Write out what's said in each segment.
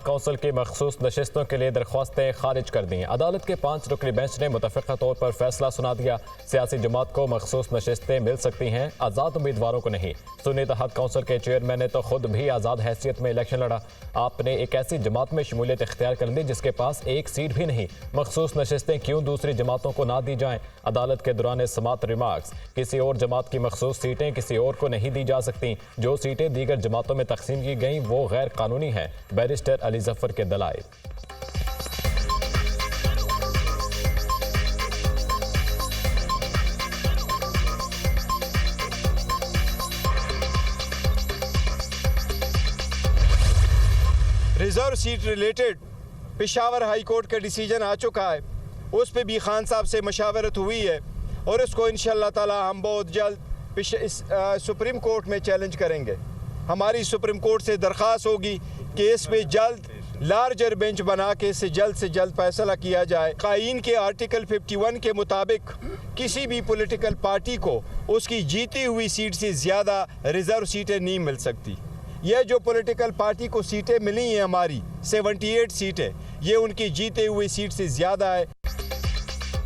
Council की मखसूस नशिस्तों के लिए दरख्वास्तें खारिज कर दी। अदालत के 5 रुकनी बेंच ने मुतफ़िक़ा तौर पर फैसला सुना दिया। सियासी जमात को मखसूस नशिस्तें मिल सकती हैं, आज़ाद उम्मीदवारों को नहीं। सुन्नी इत्तेहाद कौंसिल के चेयरमैन ने तो खुद भी आज़ाद हैसियत में इलेक्शन लड़ा। आपने एक ऐसी जमात में शमूलियत इख्तियार कर ली जिसके पास एक सीट भी नहीं। मखसूस नशिस्तें क्यों दूसरी जमातों को ना दी जाएं? अदालत के दौरान समात रिमार्क्स, किसी और जमात की मखसूस सीटें किसी और को नहीं दी जा सकती। जो सीटें दीगर जमातों में तकसीम की गई वो गैर कानूनी है। बैरिस्टर अली जफर के दलाइल। Reserve seat related Peshawar high court का डिसीजन आ चुका है। उस पे भी खान साहब से मशावरत हुई है और इसको इंशाअल्लाह ताला हम बहुत जल्द सुप्रीम कोर्ट में चैलेंज करेंगे। हमारी सुप्रीम कोर्ट से दरख्वास्त होगी कि इस पे जल्द लार्जर बेंच बना के इससे जल्द फैसला किया जाए। कायीन के आर्टिकल 51 के मुताबिक किसी भी पॉलिटिकल पार्टी को उसकी जीती हुई सीट से ज़्यादा रिजर्व सीटें नहीं मिल सकती। यह जो पॉलिटिकल पार्टी को सीटें मिली हैं हमारी 78 सीटें, ये उनकी जीते हुई सीट से ज़्यादा है।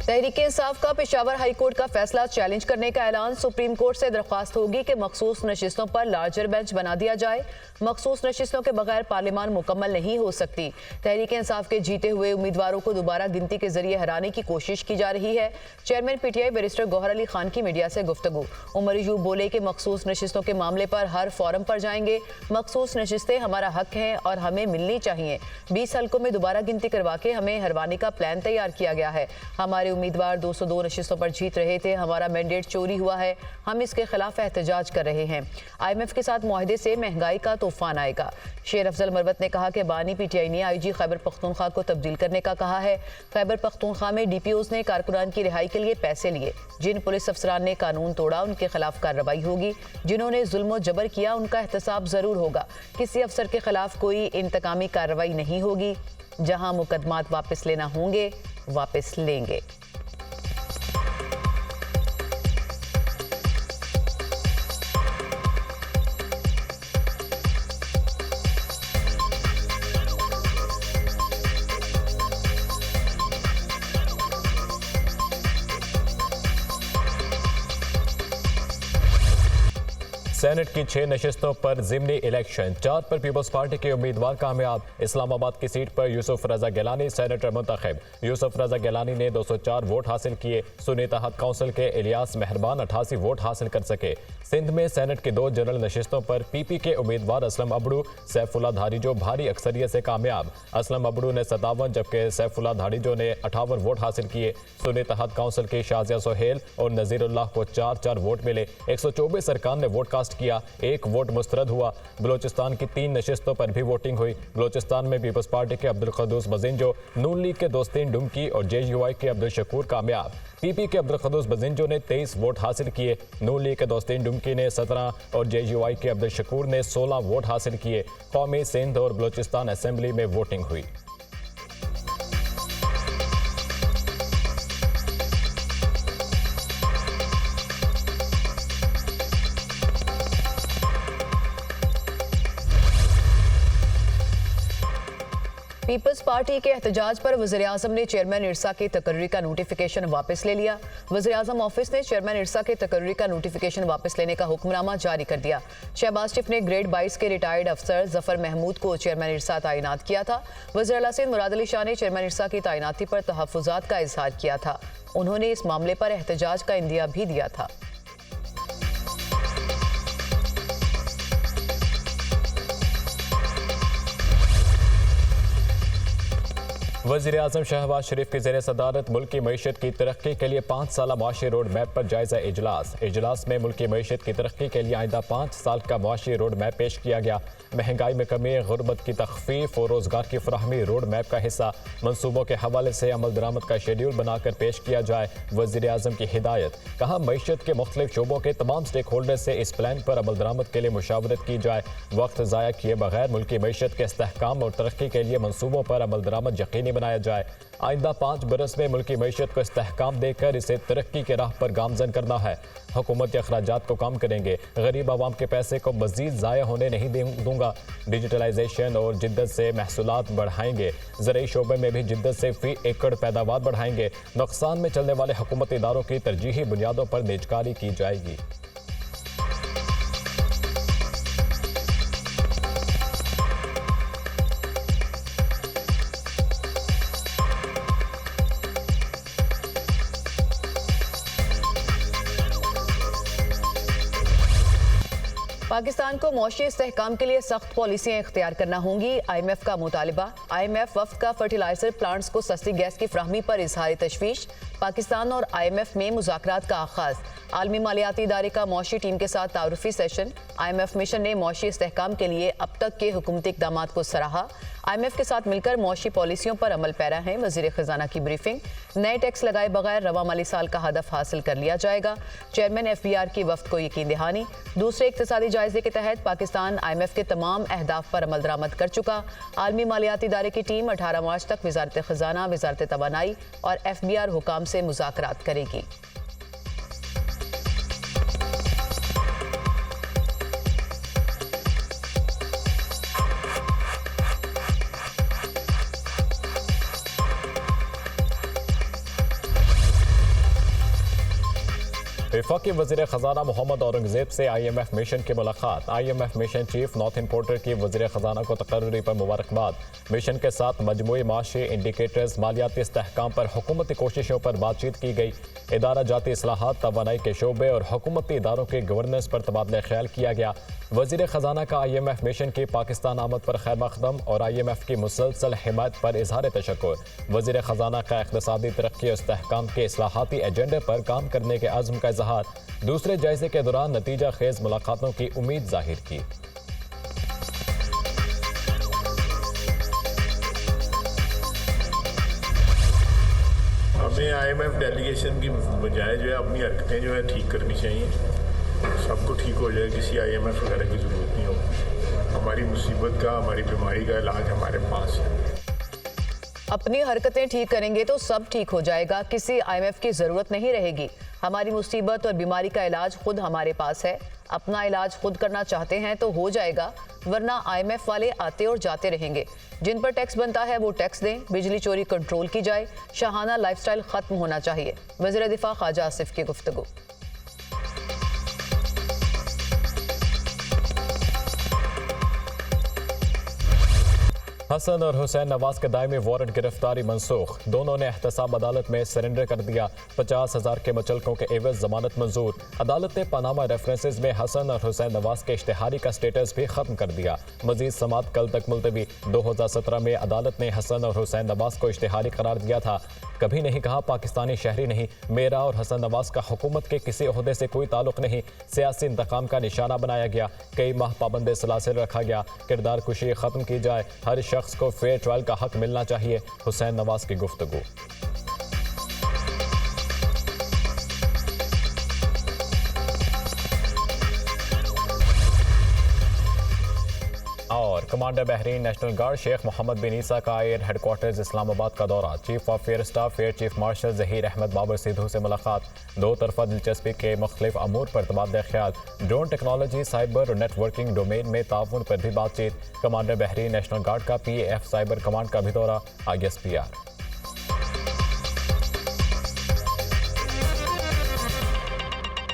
तहरीक इंसाफ का पेशावर हाई कोर्ट का फैसला चैलेंज करने का ऐलान। सुप्रीम कोर्ट से दरख्वास्त होगी कि मखसूस नशिस्तों पर लार्जर बेंच बना दिया जाए। मखसूस नशिस्तों के बगैर पार्लियामान मुकम्मल नहीं हो सकती। तहरीक इंसाफ के जीते हुए उम्मीदवारों को दोबारा गिनती के जरिए हराने की कोशिश की जा रही है। Chairman PTI barrister Gauhar Ali Khan की मीडिया से गुफ्तगू। उमर यूब बोले कि मखसूस नशिस्तों के मामले पर हर फोरम पर जाएंगे। मखसूस नशिस्तें हमारा हक हैं और हमें मिलनी चाहिए। 20 हल्कों में दोबारा गिनती करवा के हमें हरवाने का प्लान तैयार किया गया है। हमारे उम्मीदवार 202 नशिस्तों पर जीत रहे थे। हमारा मैंडेट चोरी हुआ है। हम इसके खिलाफ एहतजाज कर रहे हैं। IMF के साथ मुआहदे से महंगाई का तूफान आएगा। शेर अफजल मरवत ने कहा कि बानी PTI ने IG खैबर पख्तूनख्वा को तब्दील करने का कहा है। खैबर पख्तूनख्वा में DPOs ने कारकुनान की रिहाई के लिए पैसे लिए। जिन पुलिस अफसरान ने कानून तोड़ा उनके खिलाफ कार्रवाई होगी। जिन्होंने जुल्म जबर किया उनका एहतसाब जरूर होगा। किसी अफसर के खिलाफ कोई इंतकामी कार्रवाई नहीं होगी। जहां मुकदमात वापस लेना होंगे वापस लेंगे। सेनेट की 6 नशिस्तों पर ज़िमनी इलेक्शन, 4 पर पीपल्स पार्टी के उम्मीदवार कामयाब। इस्लामाबाद की सीट पर यूसुफ रजा गिलानी सेनेटर मुंतखब। यूसुफ रजा गिलानी ने 204 वोट हासिल किए। सुन्नी इत्तेहाद कौंसिल के इलियास मेहरबान 88 वोट हासिल कर सके। सिंध में सेनेट की 2 जनरल नशिस्तों पर PP के उम्मीदवार असलम अबड़ू सैफुल्ला धारीजो भारी अक्सरियत से कामयाब। असलम अबड़ू ने 57 जबकि सैफुल्ला धारीजो ने 58 वोट हासिल किए। सुन्नी इत्तेहाद कौंसिल की शाजिया सोहेल और नज़ीरुल्लाह को 4-4 वोट मिले। 124 अरकान ने वोट कास्ट किया। 1 वोट मुस्तरद हुआ। बलोचिस्तान की 3 नशिस्तों पर भी वोटिंग हुई। बलोचिस्तान में पीपल्स पार्टी के अब्दुल कदूस बजिंजो, नून लीग के दोस्तीन डुमकी और JUI के अब्दुल शकूर कामयाब। PP के अब्दुल कदूस बजिंजो ने 23 वोट हासिल किए। नून लीग के दोस्तीन डुमकी ने 17 और JUI के अब्दुल शकूर ने 16 वोट हासिल किए। कौमी सिंध और बलोचिस्तान असेंबली में वोटिंग हुई। पीपल्स पार्टी के एहतजाज पर वज़ीर-ए-आज़म ने चेयरमैन इरसा की तकर्री का नोटिफिकेशन वापस ले लिया। वज़ीर-ए-आज़म ऑफिस ने चेयरमैन इरसा के तकर्री का नोटिफिकेशन वापस लेने का हुक्मनामा जारी कर दिया। शहबाज शरीफ ने ग्रेड 22 के रिटायर्ड अफसर जफर महमूद को चेयरमैन इरसा तैनात किया था। वज़ीर आला सिंध मुराद अली शाह ने चेयरमैन इरसा की तैनाती पर तहफ़्फ़ुज़ात का इजहार किया था। उन्होंने इस मामले पर एहतजाज का इंदिया भी दिया था। वज़ीर आज़म शहबाज शरीफ की ज़ेर सदारत मुल्क की मईशत की तरक्की के लिए 5 साला मुआशी रोड मैप पर जायज़ा इजलास में मुल्क की मईशत की तरक्की के लिए आइंदा 5 साल का मुआशी रोड मैप पेश किया गया। महंगाई में कमी, गुर्बत की तख़फ़ीफ़ और रोज़गार की फराहमी रोड मैप का हिस्सा। मनसूबों के हवाले से अमल दरामद का शेड्यूल बनाकर पेश किया जाए। वज़ीर आज़म की हिदायत। कहा, मईशत के मुख्तलिफ शोबों के तमाम स्टेक होल्डर से इस प्लान पर अमल दरामद के लिए मुशावरत की जाए। वक्त ज़ाया किए बगैर मुल्क की मईशत के इस्तेहकाम और तरक्की के लिए मनसूबों पर अमल दरामद यकीनी बनाया जाए। आइंदा 5 बरस में मुल्की मईशत को इस्तेहकाम देकर इसे तरक्की के राह पर गामजन करना है। हुकूमती अखराजात को कम करेंगे, गरीब आवाम के पैसे को मजीद ज़ाया होने नहीं दूंगा। डिजिटलाइजेशन और जिद्दत से महसूलात बढ़ाएंगे। ज़रूरी शोबे में भी जिद्दत से फी एकड़ पैदावार बढ़ाएंगे। नुकसान में चलने वाले हुकूमती इदारों की तरजीही बुनियादों पर निजकारी की जाएगी। पाकिस्तान को मौशी इस्तेहकाम के लिए सख्त पॉलिसियां इख्तियार करना होंगी। IMF का मुतालिबा। IMF वफ्द का फर्टिलाइजर प्लांट्स को सस्ती गैस की फ्राहमी पर इजहार तशवीश। पाकिस्तान और IMF में मुज़ाकरात का आगाज। आलमी मालियाती इदारे का मौशी टीम के साथ तारुफी सेशन। IMF मिशन ने मौशी इस्तेहकाम के लिए अब तक के हुकूमती इक़दामात को सराहा। IMF के साथ मिलकर मौशी पॉलिसियों पर अमल पैरा है। वज़ीर ख़जाना की ब्रीफिंग। नए टैक्स लगाए बगैर रवा माली साल का हदफ हासिल कर लिया जाएगा। चेयरमैन FBR की वफ्द को यकीन दहानी। दूसरे इक़्तिसादी जायजे के तहत पाकिस्तान IMF के तमाम अहदाफ पर अमल दरामद कर चुका। आलमी मालियाती इदारे की टीम 18 मार्च तक वज़ारत ख़जाना, वज़ारत तवानाई और FBR हुकाम से मुज़ाकरात करेगी। वफाकी वज़ीर ख़जाना मोहम्मद औरंगज़ेब से IMF मिशन की मुलाकात। IMF mission chief north porter की वज़ीर ख़जाना को तकर्री पर मुबारकबाद। मिशन के साथ मजमूई माशी इंडिकेटर्स, मालियाती इस्तेहकाम पर हुकूमती कोशिशों पर बातचीत की गई। इदारा जाती इस्लाहात, तवानाई के शोबे और हुकूमती इदारों के गवर्नेंस पर तबादला ख्याल किया गया। वज़ीर ख़जाना का IMF मिशन की पाकिस्तान आमद पर खैर मकदम और IMF की मुसलसल हिमायत पर इजहार तशक्कुर। वज़ीर ख़जाना का इक़्तिसादी तरक्की और इस्तेहकाम के इस्लाहाती एजेंडे पर काम करने के अज़्म का इजहार। दूसरे जायजे के दौरान नतीजा खेज मुलाकातों की उम्मीद जाहिर की। हमें IMF डेलीगेशन की बजाय जो है अपनी हरकतें जो है ठीक करनी चाहिए। सबको ठीक हो जाए, किसी IMF वगैरह की ज़रूरत नहीं हो। हमारी मुसीबत का, हमारी बीमारी का इलाज हमारे पास है। अपनी हरकतें ठीक करेंगे तो सब ठीक हो जाएगा, किसी IMF की ज़रूरत नहीं रहेगी। हमारी मुसीबत और बीमारी का इलाज खुद हमारे पास है। अपना इलाज खुद करना चाहते हैं तो हो जाएगा, वरना IMF वाले आते और जाते रहेंगे। जिन पर टैक्स बनता है वो टैक्स दें, बिजली चोरी कंट्रोल की जाए, शाहाना लाइफस्टाइल खत्म होना चाहिए। वज़ीर दिफा ख्वाजा आसिफ की गुफ्तगू। हसन और हुसैन नवाज के दायमी वारंट गिरफ्तारी मनसूख। दोनों ने एहतसाब अदालत में सरेंडर कर दिया। 50,000 के मुचलकों के एवज जमानत मंजूर। अदालत ने पनामा रेफरेंसेज में हसन और हुसैन नवाज के इश्तिहारी का स्टेटस भी खत्म कर दिया। मजीद समात कल तक मुलतवी। 2017 में अदालत ने हसन और हुसैन नवाज को इश्तिहारी करार दिया था। कभी नहीं कहा पाकिस्तानी शहरी नहीं। मेरा और हसन नवाज का हुकूमत के किसी ओहदे से कोई ताल्लुक नहीं। सियासी इंतकाम का निशाना बनाया गया। कई माह पाबंद सलासिल रखा गया। किरदार कुशी खत्म की जाए। हर शख्स को फेयर ट्रायल का हक मिलना चाहिए। हुसैन नवाज की गुफ्तगू। और commander Bahrain national guard sheikh Mohammed bin Isa का एयर हेडक्वार्टर्स इस्लामाबाद का दौरा। Chief of air staff air chief marshal Zaheer Ahmed Babar Sidhu से मुलाकात। दो तरफा दिलचस्पी के मुख्तलिफ अमूर पर तबादला ख्याल। ड्रोन टेक्नोलॉजी, साइबर और नेटवर्किंग डोमेन में ताउन पर भी बातचीत। कमांडर बहरीन नेशनल गार्ड का PAF साइबर कमांड का भी दौरा। ISPR।